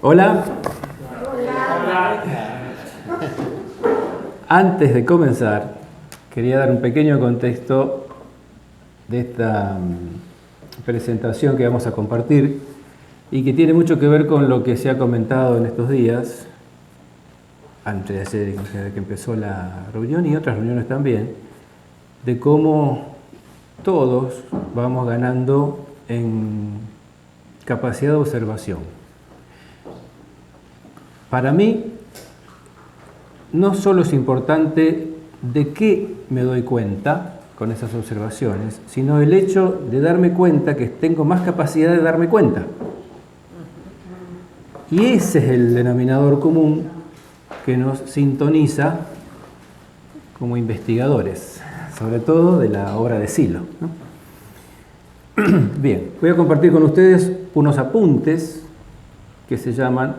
Hola. Hola. Antes de comenzar, quería dar un pequeño contexto de esta presentación que vamos a compartir y que tiene mucho que ver con lo que se ha comentado en estos días, antes de que empezó la reunión y otras reuniones también, de cómo todos vamos ganando en capacidad de observación. Para mí, no solo es importante de qué me doy cuenta con esas observaciones, sino el hecho de darme cuenta que tengo más capacidad de darme cuenta. Y ese es el denominador común que nos sintoniza como investigadores, sobre todo de la obra de Silo, ¿no? Bien, voy a compartir con ustedes unos apuntes que se llaman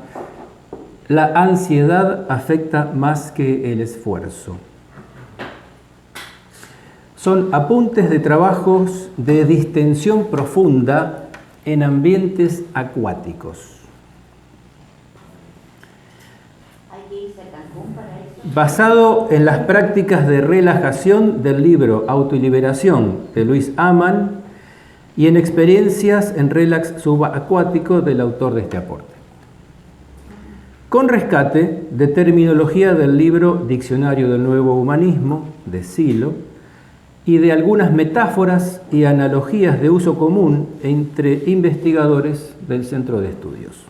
"La ansiedad afecta más que el esfuerzo". Son apuntes de trabajos de distensión profunda en ambientes acuáticos. Basado en las prácticas de relajación del libro Auto y Liberación de Luis Amann y en experiencias en relax subacuático del autor de este aporte. Con rescate de terminología del libro Diccionario del Nuevo Humanismo de Silo y de algunas metáforas y analogías de uso común entre investigadores del Centro de Estudios.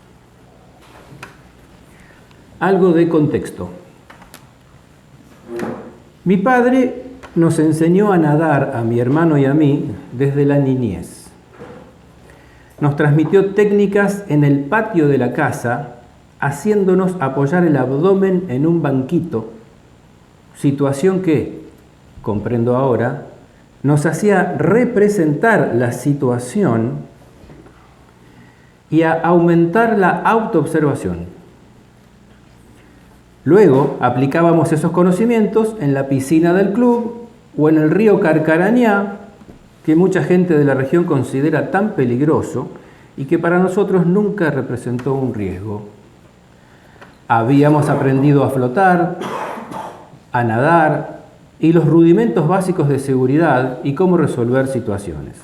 Algo de contexto. Mi padre nos enseñó a nadar a mi hermano y a mí desde la niñez. Nos transmitió técnicas en el patio de la casa, haciéndonos apoyar el abdomen en un banquito, situación que, comprendo ahora, nos hacía representar la situación y a aumentar la autoobservación. Luego aplicábamos esos conocimientos en la piscina del club o en el río Carcarañá, que mucha gente de la región considera tan peligroso y que para nosotros nunca representó un riesgo. Habíamos aprendido a flotar, a nadar y los rudimentos básicos de seguridad y cómo resolver situaciones.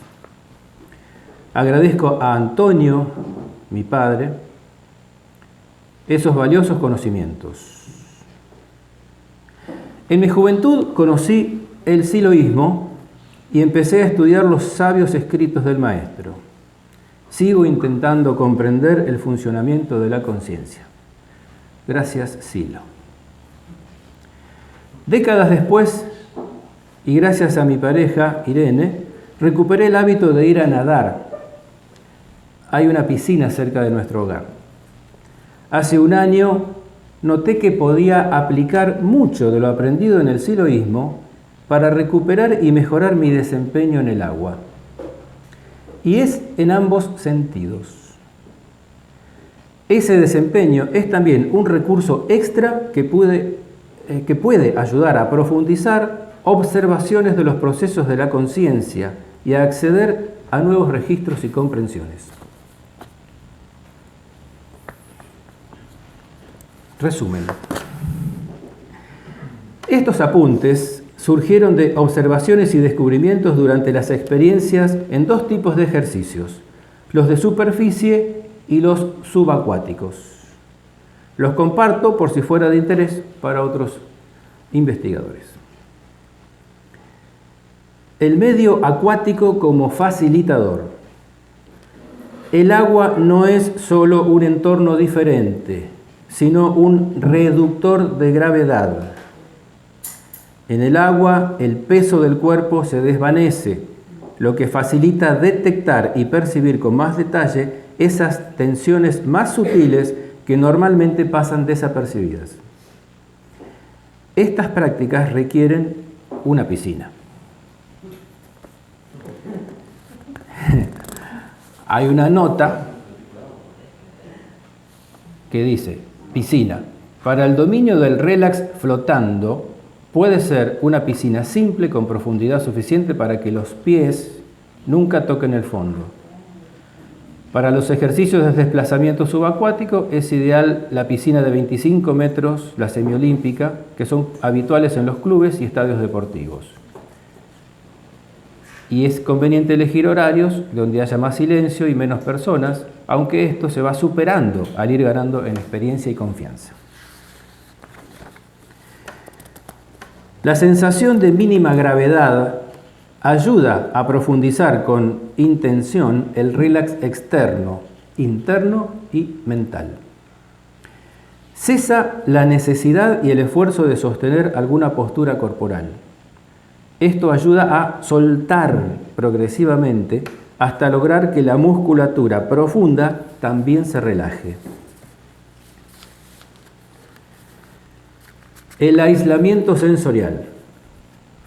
Agradezco a Antonio, mi padre, esos valiosos conocimientos. En mi juventud conocí el siloísmo y empecé a estudiar los sabios escritos del maestro. Sigo intentando comprender el funcionamiento de la conciencia. Gracias, Silo. Décadas después, y gracias a mi pareja, Irene, recuperé el hábito de ir a nadar. Hay una piscina cerca de nuestro hogar. Hace un año noté que podía aplicar mucho de lo aprendido en el siloísmo para recuperar y mejorar mi desempeño en el agua. Y es en ambos sentidos. Ese desempeño es también un recurso extra que puede ayudar a profundizar observaciones de los procesos de la conciencia y a acceder a nuevos registros y comprensiones. Resumen. Estos apuntes surgieron de observaciones y descubrimientos durante las experiencias en dos tipos de ejercicios, los de superficie y los subacuáticos. Los comparto por si fuera de interés para otros investigadores. El medio acuático como facilitador. El agua no es solo un entorno diferente, sino un reductor de gravedad. En el agua, el peso del cuerpo se desvanece, lo que facilita detectar y percibir con más detalle esas tensiones más sutiles que normalmente pasan desapercibidas. Estas prácticas requieren una piscina. Hay una nota que dice: piscina. Para el dominio del relax flotando, puede ser una piscina simple con profundidad suficiente para que los pies nunca toquen el fondo. Para los ejercicios de desplazamiento subacuático es ideal la piscina de 25 metros, la semiolímpica, que son habituales en los clubes y estadios deportivos. Y es conveniente elegir horarios donde haya más silencio y menos personas, aunque esto se va superando al ir ganando en experiencia y confianza. La sensación de mínima gravedad ayuda a profundizar con intención el relax externo, interno y mental. Cesa la necesidad y el esfuerzo de sostener alguna postura corporal. Esto ayuda a soltar progresivamente hasta lograr que la musculatura profunda también se relaje. El aislamiento sensorial.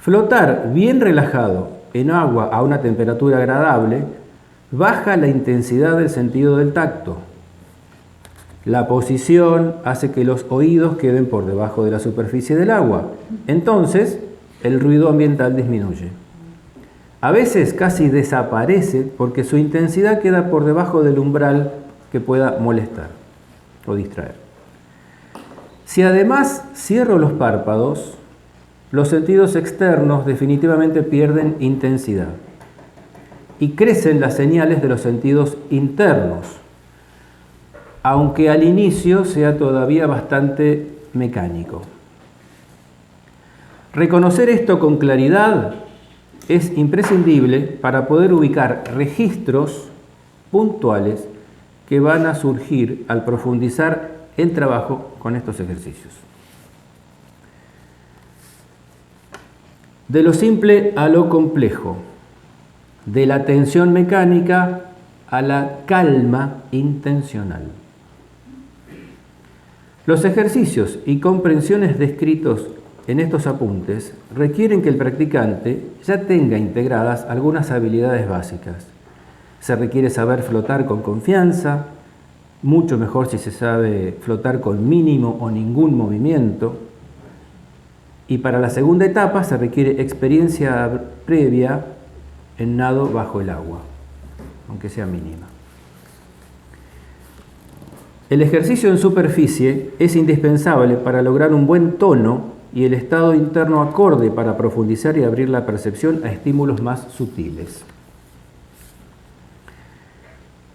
Flotar bien relajado en agua a una temperatura agradable baja la intensidad del sentido del tacto. La posición hace que los oídos queden por debajo de la superficie del agua. Entonces, el ruido ambiental disminuye. A veces casi desaparece porque su intensidad queda por debajo del umbral que pueda molestar o distraer. Si además cierro los párpados, los sentidos externos definitivamente pierden intensidad y crecen las señales de los sentidos internos, aunque al inicio sea todavía bastante mecánico. Reconocer esto con claridad es imprescindible para poder ubicar registros puntuales que van a surgir al profundizar el trabajo con estos ejercicios. De lo simple a lo complejo, de la tensión mecánica a la calma intencional. Los ejercicios y comprensiones descritos en estos apuntes requieren que el practicante ya tenga integradas algunas habilidades básicas. Se requiere saber flotar con confianza, mucho mejor si se sabe flotar con mínimo o ningún movimiento. Y para la segunda etapa se requiere experiencia previa en nado bajo el agua, aunque sea mínima. El ejercicio en superficie es indispensable para lograr un buen tono y el estado interno acorde para profundizar y abrir la percepción a estímulos más sutiles.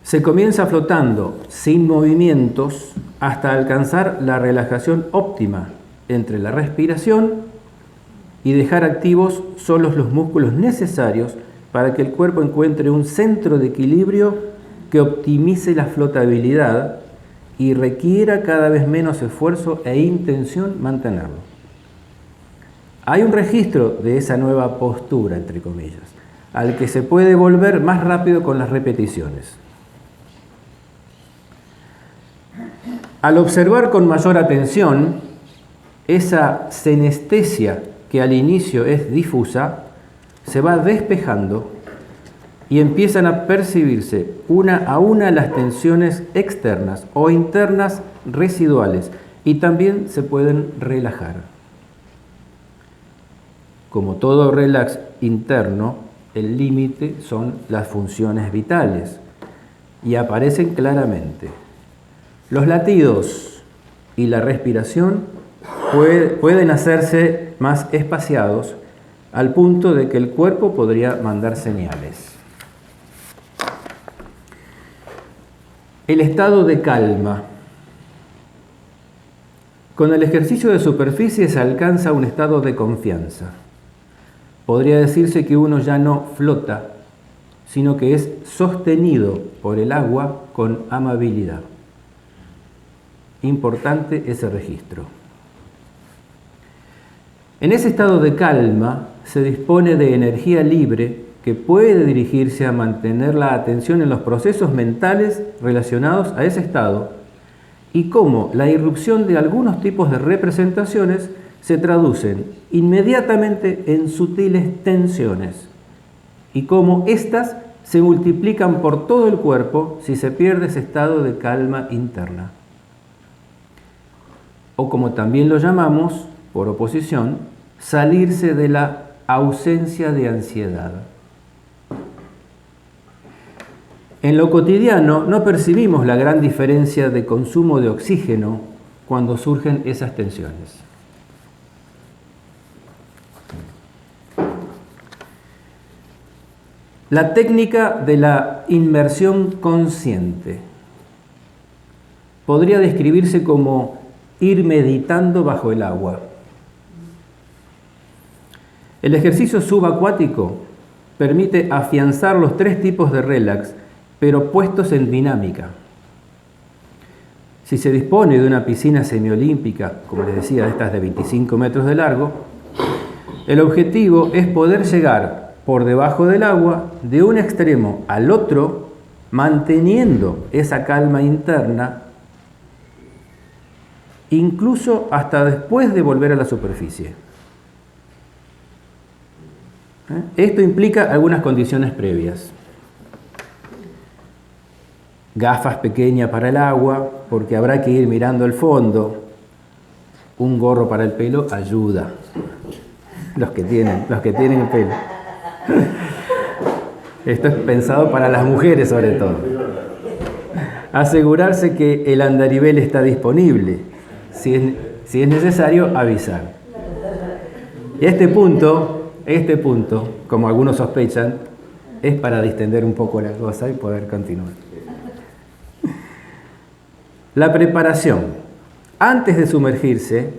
Se comienza flotando sin movimientos hasta alcanzar la relajación óptima entre la respiración y dejar activos solos los músculos necesarios para que el cuerpo encuentre un centro de equilibrio que optimice la flotabilidad y requiera cada vez menos esfuerzo e intención mantenerlo. Hay un registro de esa nueva postura, entre comillas, al que se puede volver más rápido con las repeticiones. Al observar con mayor atención, esa senestesia que al inicio es difusa, se va despejando y empiezan a percibirse una a una las tensiones externas o internas residuales y también se pueden relajar. Como todo relax interno, el límite son las funciones vitales y aparecen claramente. Los latidos y la respiración pueden hacerse más espaciados al punto de que el cuerpo podría mandar señales. El estado de calma. Con el ejercicio de superficie se alcanza un estado de confianza. Podría decirse que uno ya no flota, sino que es sostenido por el agua con amabilidad. Importante ese registro. En ese estado de calma se dispone de energía libre que puede dirigirse a mantener la atención en los procesos mentales relacionados a ese estado y cómo la irrupción de algunos tipos de representaciones se traducen inmediatamente en sutiles tensiones y cómo éstas se multiplican por todo el cuerpo si se pierde ese estado de calma interna. O como también lo llamamos, por oposición, salirse de la ausencia de ansiedad. En lo cotidiano no percibimos la gran diferencia de consumo de oxígeno cuando surgen esas tensiones. La técnica de la inmersión consciente podría describirse como ir meditando bajo el agua. El ejercicio subacuático permite afianzar los 3 tipos de relax, pero puestos en dinámica. Si se dispone de una piscina semiolímpica, como les decía, estas de 25 metros de largo, el objetivo es poder llegar por debajo del agua de un extremo al otro, manteniendo esa calma interna, incluso hasta después de volver a la superficie. Esto implica algunas condiciones previas. Gafas pequeñas para el agua, porque habrá que ir mirando el fondo. Un gorro para el pelo ayuda. Los que tienen el pelo. Esto es pensado para las mujeres sobre todo. Asegurarse que el andarivel está disponible. Si es necesario, avisar. Y este punto, como algunos sospechan, es para distender un poco la cosa y poder continuar. La preparación. Antes de sumergirse,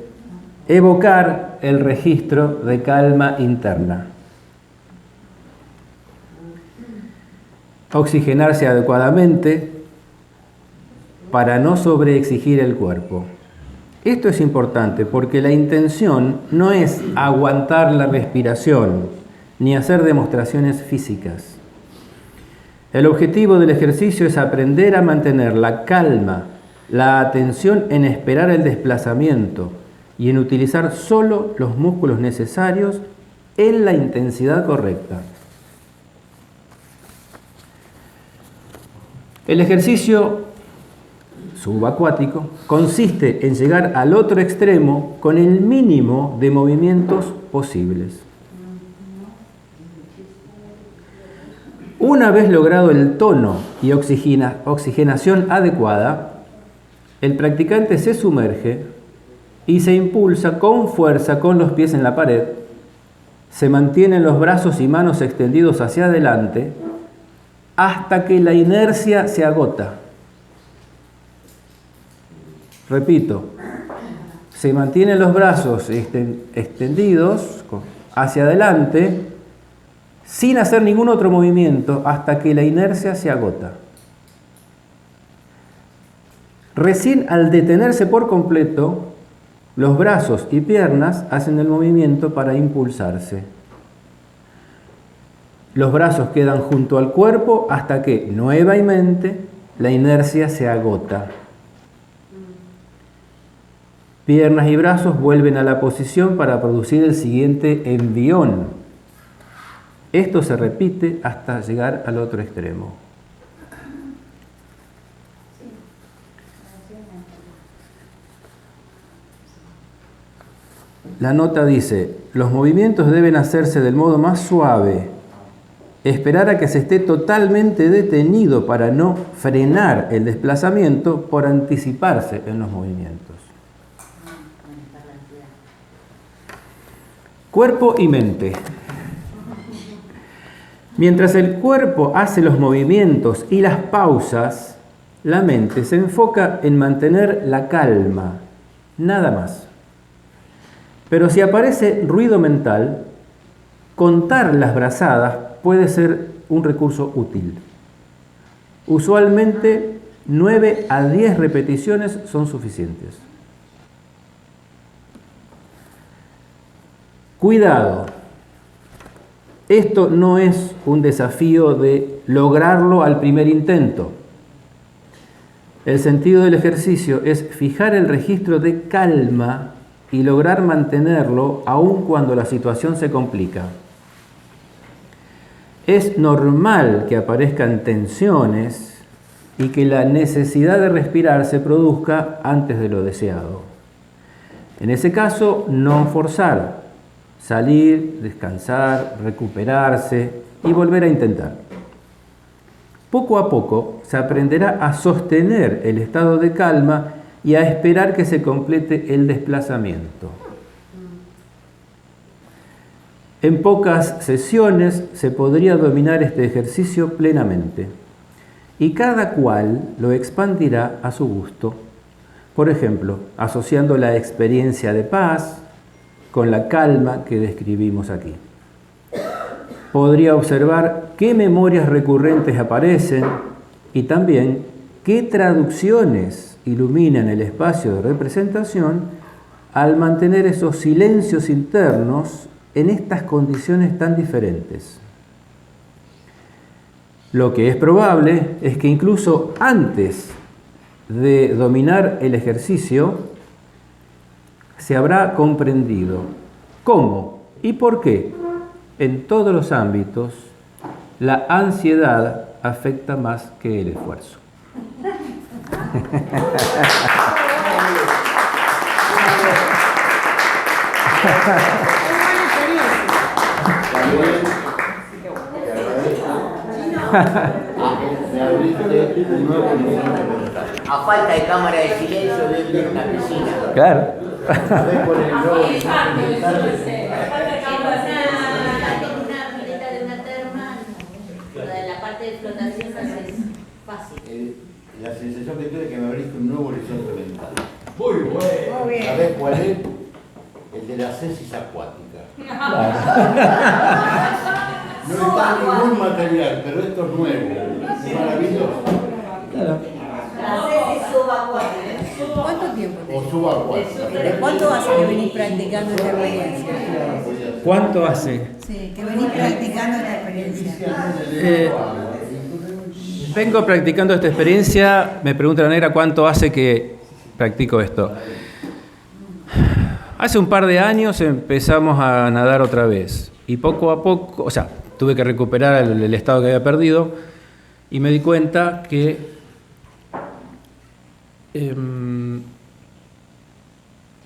evocar el registro de calma interna. Oxigenarse adecuadamente para no sobreexigir el cuerpo. Esto es importante porque la intención no es aguantar la respiración ni hacer demostraciones físicas. El objetivo del ejercicio es aprender a mantener la calma, la atención en esperar el desplazamiento y en utilizar solo los músculos necesarios en la intensidad correcta. El ejercicio subacuático consiste en llegar al otro extremo con el mínimo de movimientos posibles. Una vez logrado el tono y oxigenación adecuada, el practicante se sumerge y se impulsa con fuerza con los pies en la pared, se mantienen los brazos y manos extendidos hacia adelante hasta que la inercia se agota. Repito, se mantienen los brazos extendidos hacia adelante sin hacer ningún otro movimiento hasta que la inercia se agota. Recién al detenerse por completo, los brazos y piernas hacen el movimiento para impulsarse. Los brazos quedan junto al cuerpo hasta que nuevamente la inercia se agota. Piernas y brazos vuelven a la posición para producir el siguiente envión. Esto se repite hasta llegar al otro extremo. La nota dice, los movimientos deben hacerse del modo más suave, esperar a que se esté totalmente detenido para no frenar el desplazamiento por anticiparse en los movimientos. Cuerpo y mente. Mientras el cuerpo hace los movimientos y las pausas, la mente se enfoca en mantener la calma, nada más. Pero si aparece ruido mental, contar las brazadas puede ser un recurso útil. Usualmente 9 a 10 repeticiones son suficientes. Cuidado, esto no es un desafío de lograrlo al primer intento. El sentido del ejercicio es fijar el registro de calma y lograr mantenerlo aun cuando la situación se complica. Es normal que aparezcan tensiones y que la necesidad de respirar se produzca antes de lo deseado. En ese caso, no forzar. Salir, descansar, recuperarse y volver a intentar. Poco a poco se aprenderá a sostener el estado de calma y a esperar que se complete el desplazamiento. En pocas sesiones se podría dominar este ejercicio plenamente y cada cual lo expandirá a su gusto. Por ejemplo, asociando la experiencia de paz con la calma que describimos aquí. Podría observar qué memorias recurrentes aparecen y también qué traducciones iluminan el espacio de representación al mantener esos silencios internos en estas condiciones tan diferentes. Lo que es probable es que incluso antes de dominar el ejercicio se habrá comprendido cómo y por qué en todos los ámbitos la ansiedad afecta más que el esfuerzo. A falta de cámara de silencio de una piscina. Claro. La parte de flotación es fácil. La sensación que tuve es que me abriste un nuevo horizonte mental. Muy bueno. Muy bien. ¿Sabés cuál es? El de la cesis acuática. No está ningún material, pero esto es nuevo. Es maravilloso. Claro. La cesis subacuática. ¿Cuánto tiempo O subacuática. ¿De cuánto hace que venís practicando esta experiencia? ¿Cuánto hace? Sí, que venís practicando esta experiencia. Vengo practicando esta experiencia, me pregunta la negra cuánto hace que practico esto. Hace un par de años empezamos a nadar otra vez y poco a poco, o sea, tuve que recuperar el estado que había perdido y me di cuenta que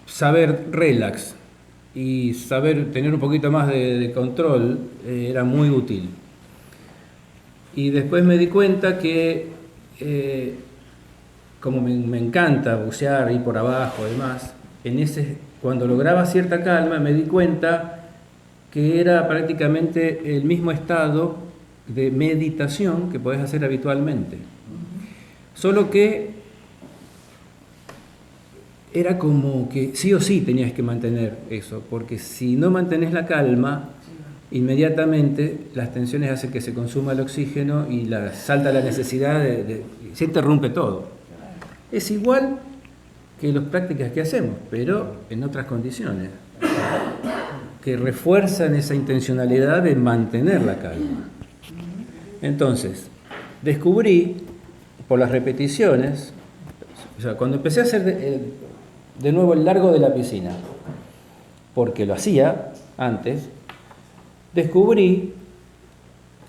saber relax y saber tener un poquito más de control era muy útil. Y después me di cuenta que, como me encanta bucear, ir por abajo y demás, cuando lograba cierta calma me di cuenta que era prácticamente el mismo estado de meditación que podés hacer habitualmente. Solo que era como que sí o sí tenías que mantener eso, porque si no mantenés la calma, inmediatamente las tensiones hacen que se consuma el oxígeno y salta la necesidad se interrumpe todo. Es igual que las prácticas que hacemos, pero en otras condiciones, que refuerzan esa intencionalidad de mantener la calma. Entonces, descubrí por las repeticiones, o sea, cuando empecé a hacer de nuevo el largo de la piscina, porque lo hacía antes, descubrí,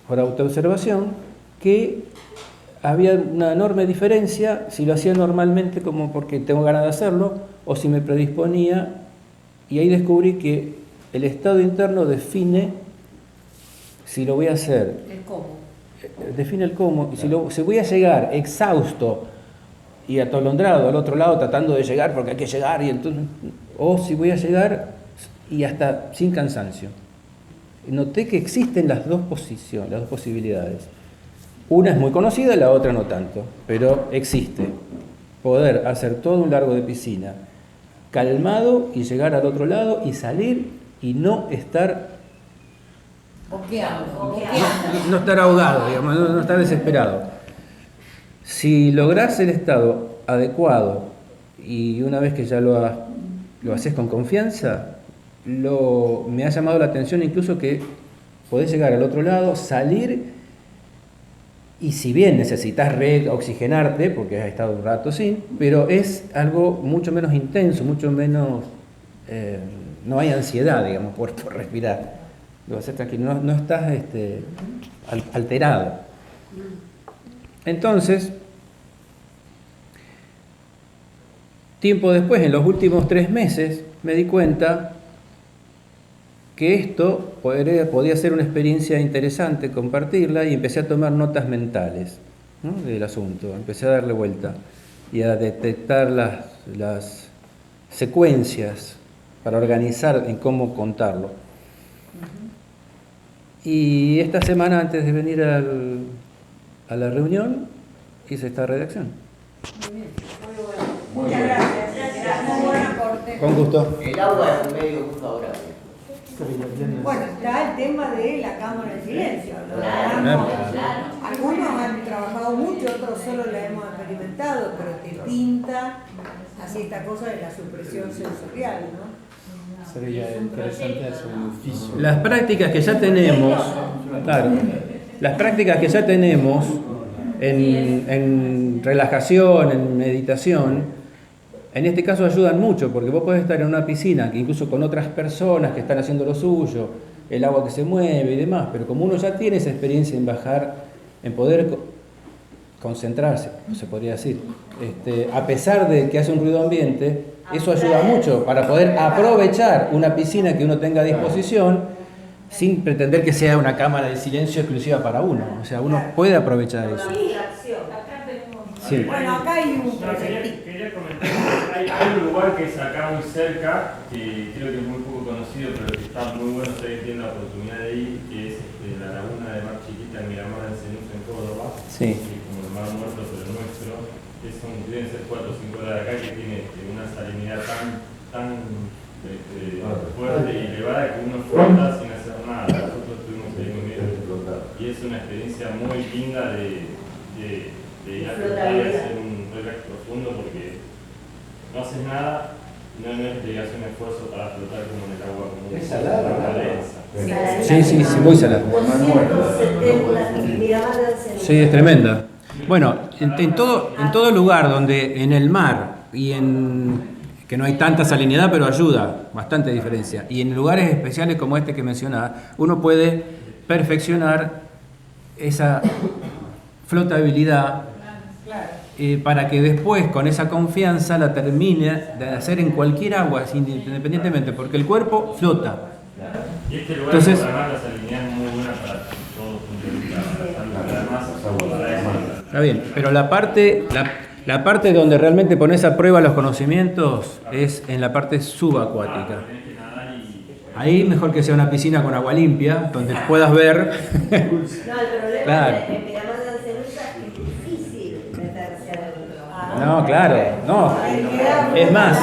por autoobservación, que había una enorme diferencia si lo hacía normalmente como porque tengo ganas de hacerlo, o si me predisponía, y ahí descubrí que el estado interno define si lo voy a hacer. El cómo. Define el cómo, y si voy a llegar exhausto y atolondrado al otro lado tratando de llegar porque hay que llegar, o si voy a llegar y hasta sin cansancio. Noté que existen las dos posiciones, las dos posibilidades. Una es muy conocida, la otra no tanto, pero existe. Poder hacer todo un largo de piscina calmado y llegar al otro lado y salir y no estar no estar ahogado, digamos, no estar desesperado. Si lográs el estado adecuado y una vez que ya lo haces con confianza, me ha llamado la atención incluso que podés llegar al otro lado, salir, y si bien necesitas reoxigenarte, porque has estado un rato sin, pero es algo mucho menos intenso, mucho menos, no hay ansiedad, digamos, por respirar. Lo haces tranquilo, no estás alterado. Entonces, tiempo después, en los últimos 3 meses, me di cuenta que esto podía ser una experiencia interesante, compartirla, y empecé a tomar notas mentales, ¿no?, del asunto. Empecé a darle vuelta y a detectar las secuencias para organizar en cómo contarlo. Y esta semana, antes de venir a la reunión, hice esta redacción. Muy bien. Muchas gracias. Muy buen aporte. Con gusto. El agua es un medio muy favorable. Bueno, está el tema de la cámara de silencio. Lo Claro, hablamos. claro. Algunos han trabajado mucho, otros solo la hemos experimentado, pero te pinta así esta cosa de la supresión sensorial, ¿no? Sería interesante hacer un oficio. Las prácticas que ya tenemos, claro, las prácticas que ya tenemos en relajación, en meditación, en este caso ayudan mucho, porque vos podés estar en una piscina, que incluso con otras personas que están haciendo lo suyo, el agua que se mueve y demás, pero como uno ya tiene esa experiencia en bajar, en poder concentrarse, se podría decir, a pesar de que hace un ruido ambiente, eso ayuda mucho para poder aprovechar una piscina que uno tenga a disposición sin pretender que sea una cámara de silencio exclusiva para uno. O sea, uno puede aprovechar eso. Sí. Bueno, acá hay un proyectito. Quería comentar, hay un lugar que es acá muy cerca, que creo que es muy poco conocido, pero que está muy bueno si alguien tiene la oportunidad de ir, que es la laguna de Mar Chiquita en Miramar de Cenuz, en Córdoba. Sí. Como el Mar Muerto, pero nuestro, que deben ser 4 o 5 horas de acá, que tiene una salinidad tan fuerte y elevada que uno flota sin hacer nada. Nosotros estuvimos ahí muy bien. Y es una experiencia muy linda de ir a flotar y hacer un relax profundo, porque no haces nada, no es que hagas un esfuerzo para flotar como en el agua común. Es salado, ¿no? Sí, muy salada. 270 Miramar del Cenuz. Sí, es tremenda. Bueno, en todo lugar donde en el mar y que no hay tanta salinidad, pero ayuda, bastante diferencia. Y en lugares especiales como este que mencionaba, uno puede perfeccionar esa flotabilidad para que después, con esa confianza, la termine de hacer en cualquier agua, independientemente, porque el cuerpo flota. Y este lugar, Entonces, además, la salinidad es muy buena para todos puntos de vista, además, está bien, pero la parte donde realmente pones a prueba los conocimientos es en la parte subacuática. Ahí mejor que sea una piscina con agua limpia, donde puedas ver. No, el problema Claro. en Miramar del Cenuz es que es difícil meterse adentro. No, claro, no. Es más,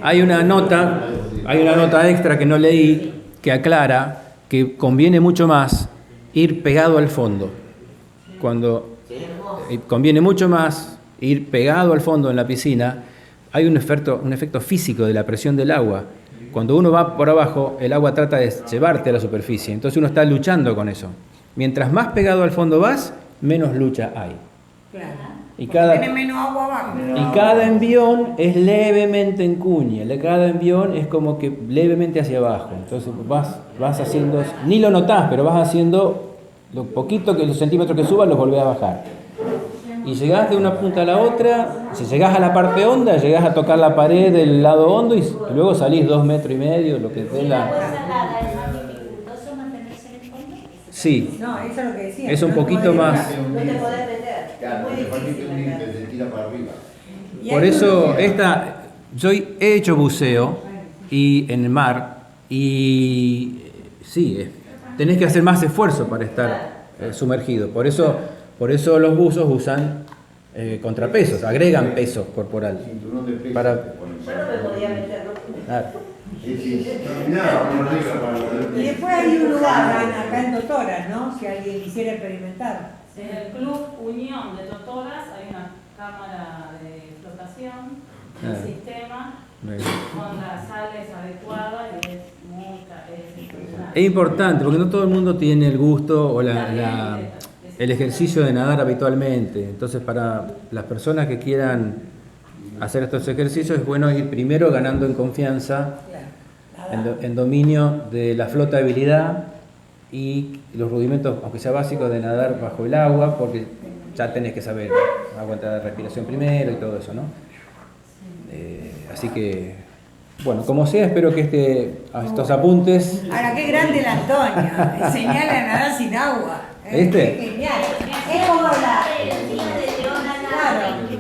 hay una nota extra que no leí que aclara que conviene mucho más ir pegado al fondo. Conviene mucho más ir pegado al fondo en la piscina. Hay un efecto físico de la presión del agua. Cuando uno va por abajo, el agua trata de llevarte a la superficie. Entonces uno está luchando con eso. Mientras más pegado al fondo vas, menos lucha hay. Claro. Y Tiene menos agua abajo. y cada envión es levemente en cuña. Cada envión es como que levemente hacia abajo. Entonces vas haciendo, ni lo notás, pero vas haciendo lo poquito que los centímetros que subas los volvés a bajar. Y llegás de una punta a la otra. Si llegás a la parte honda, llegás a tocar la pared del lado hondo y luego salís 2,5 metros, lo que Si dé el agua la. es salada, ¿es más dificultoso mantenerse en el fondo? Sí, No, eso es lo que decía. es un no poquito podés más. entrar. No te podés meter. Claro, Es muy te falta difícil un límite, meter. se tira para arriba. Y Por hay eso uno- yo he hecho buceo y en el mar y sí, tenés que hacer más esfuerzo para estar sumergido. Por eso los buzos usan contrapesos, agregan peso corporal. Cinturón de peso. Para- Yo no me podía meter, ¿no? Claro. Sí. Nada, como arriba para Y después hay un lugar acá en Totora, ¿no? Si alguien quisiera experimentar. En el Club Unión de Totoras hay una cámara de flotación, un sistema con las sales adecuadas y es impresionante. Es importante porque no todo el mundo tiene el gusto o el ejercicio de nadar habitualmente. Entonces, para las personas que quieran hacer estos ejercicios, es bueno ir primero ganando en confianza, en dominio de la flotabilidad y los rudimentos, aunque sea básicos, de nadar bajo el agua, porque ya tenés que saber aguantar la respiración primero y todo eso, ¿no? Así que Bueno, como sea, espero que estos apuntes... Ahora, qué grande el Antonio. Enseñale a nadar sin agua. ¿Viste? Qué genial. Es como la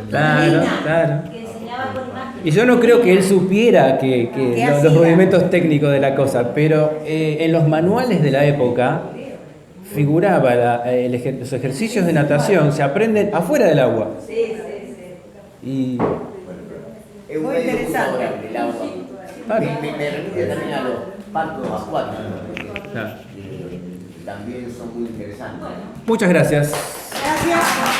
Claro, claro. que enseñaba con imágenes. Y yo no creo que él supiera que ¿Qué los hacía? rudimentos técnicos de la cosa, pero en los manuales de la época figuraba los ejercicios de natación se aprenden afuera del agua. Sí, sí, sí. Y Es un Muy medio interesante. favorable el agua. Claro. Me remite también a los partos acuáticos. Claro. También son muy interesantes. Muchas gracias. Gracias.